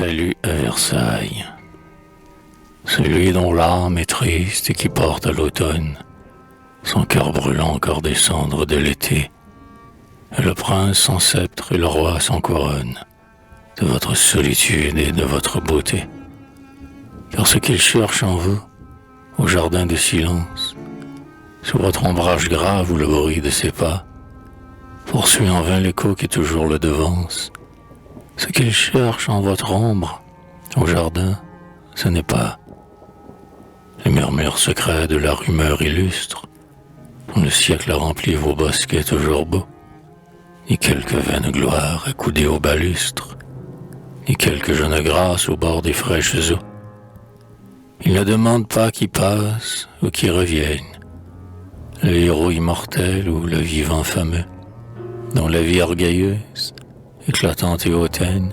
salut à Versailles. Celui dont l'âme est triste et qui porte à l'automne son cœur brûlant encore des cendres de l'été, est le prince sans sceptre et le roi sans couronne, de votre solitude et de votre beauté. Car ce qu'il cherche en vous, au jardin de silence, sous votre ombrage grave ou le bruit de ses pas, poursuit en vain l'écho qui toujours le devance. Ce qu'il cherche en votre ombre, au jardin, ce n'est pas les murmures secrets de la rumeur illustre, dont le siècle remplit vos bosquets toujours beaux, ni quelque vaine gloire accoudée au balustre, ni quelque jeune grâce au bord des fraîches eaux. Il ne demande pas qui passe ou qui revienne, le héros immortel ou le vivant fameux, dont la vie orgueilleuse, éclatante et hautaine,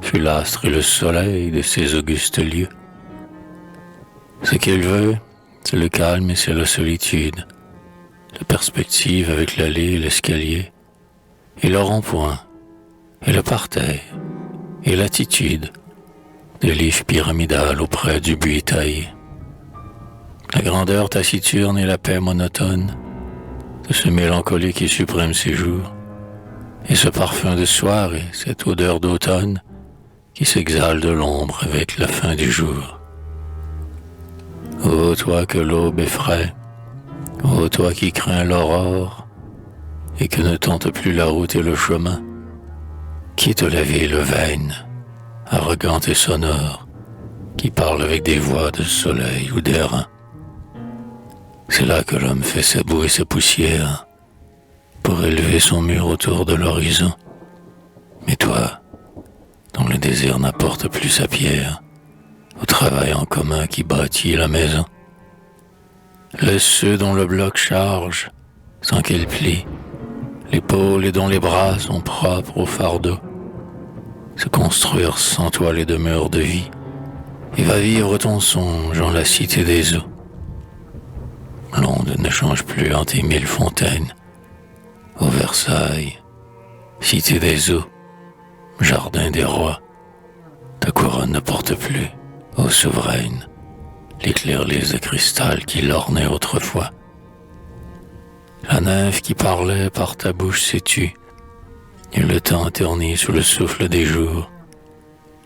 fut l'astre et le soleil de ces augustes lieux. Ce qu'il veut, c'est le calme et c'est la solitude, la perspective avec l'allée et l'escalier, et le rond-point, et le parterre, et l'attitude des liches pyramidales auprès du buis taillé. La grandeur taciturne et la paix monotone de ce mélancolique et suprême séjour, et ce parfum de soir et cette odeur d'automne qui s'exhale de l'ombre avec la fin du jour. Ô toi que l'aube effraie, ô toi qui crains l'aurore et que ne tente plus la route et le chemin, quitte la ville vaine, arrogante et sonore, qui parle avec des voix de soleil ou d'airain. C'est là que l'homme fait sa boue et sa poussière pour élever son mur autour de l'horizon. Mais toi, dont le désir n'apporte plus sa pierre au travail en commun qui bâtit la maison, laisse ceux dont le bloc charge sans qu'il plie l'épaule et dont les bras sont propres au fardeau se construire sans toi les demeures de vie, et va vivre ton songe en la cité des eaux. L'onde ne change plus en tes mille fontaines, ô Versailles, cité des eaux, jardin des rois. Ta couronne ne porte plus, ô souveraine, l'éclairlise de cristal qui l'ornait autrefois. La nymphe qui parlait par ta bouche s'est tue, et le temps terni sous le souffle des jours,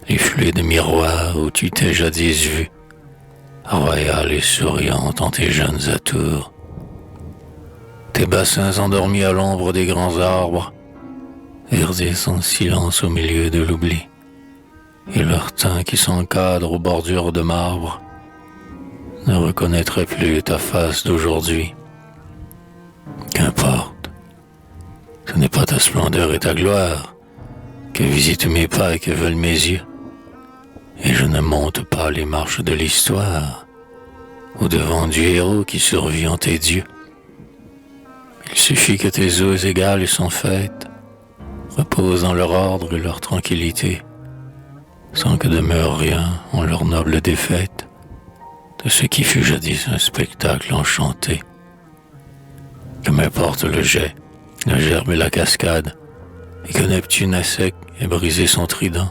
les fluides miroirs où tu t'es jadis vue, royale et souriante en tes jeunes atours. Tes bassins endormis à l'ombre des grands arbres verdissent en silence au milieu de l'oubli, et leur teint qui s'encadre aux bordures de marbre ne reconnaîtrait plus ta face d'aujourd'hui. Qu'importe, ce n'est pas ta splendeur et ta gloire que visitent mes pas et que veulent mes yeux, et je ne monte pas les marches de l'histoire au-devant du héros qui survit en tes dieux. Il suffit que tes eaux égales et sans fête reposent dans leur ordre et leur tranquillité, sans que demeure rien en leur noble défaite de ce qui fut jadis un spectacle enchanté. Que m'importe le jet, la gerbe et la cascade, et que Neptune à sec ait brisé son trident,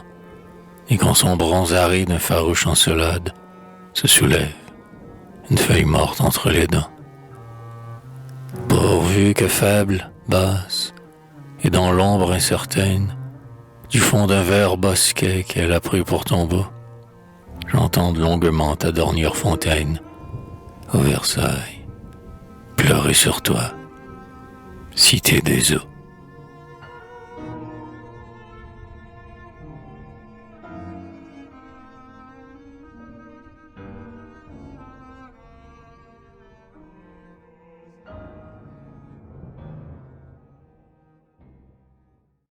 et quand son bronze aride d'un farouche encelade se soulève, une feuille morte entre les dents. Pourvu que faible, basse, et dans l'ombre incertaine, du fond d'un vert bosquet qu'elle a pris pour tombeau, j'entende longuement ta dernière fontaine, ô Versailles, pleurer sur toi, cité des eaux.